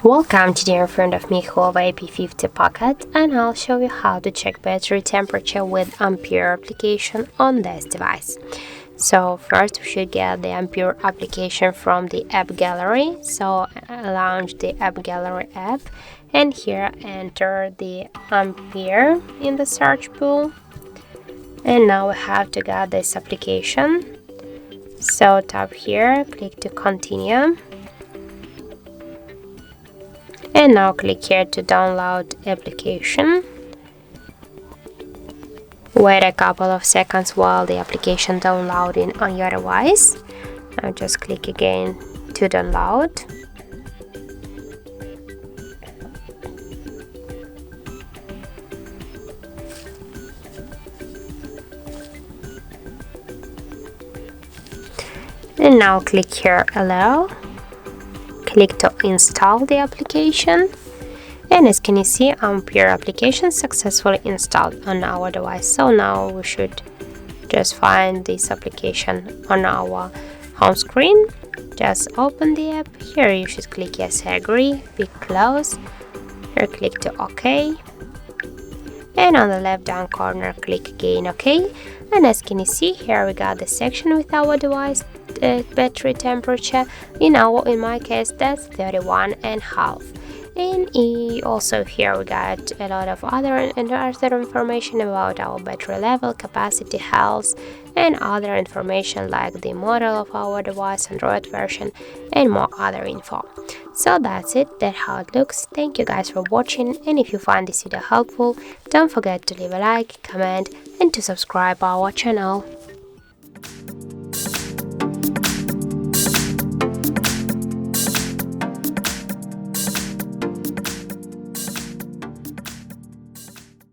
Welcome today in front of me HUAWEI P50 Pocket, and I'll show you how to check battery temperature with Ampere application on this device. So first we should get the Ampere application from the app gallery. So launch the app gallery app and here enter the Ampere in the search pool. And now we have to get this application. So tap here, click to continue. And now click here to download application. Wait a couple of seconds while the application downloading on your device. Now just click again to download. And now click here allow. Click to install the application, and as can you see, Ampere application successfully installed on our device. So now we should just find this application on our home screen. Just open the app. Here you should click yes, I agree, click close. Here click to OK, and on the left down corner click again OK. And as can you see, here we got the section with our device battery temperature. In my case that's 31.5. And also here we got a lot of other information about our battery level, capacity, health, and other information like the model of our device, Android version, and more other info. So that's it, that's how it looks. Thank you guys for watching, and if you find this video helpful, don't forget to leave a like, comment, and to subscribe our channel.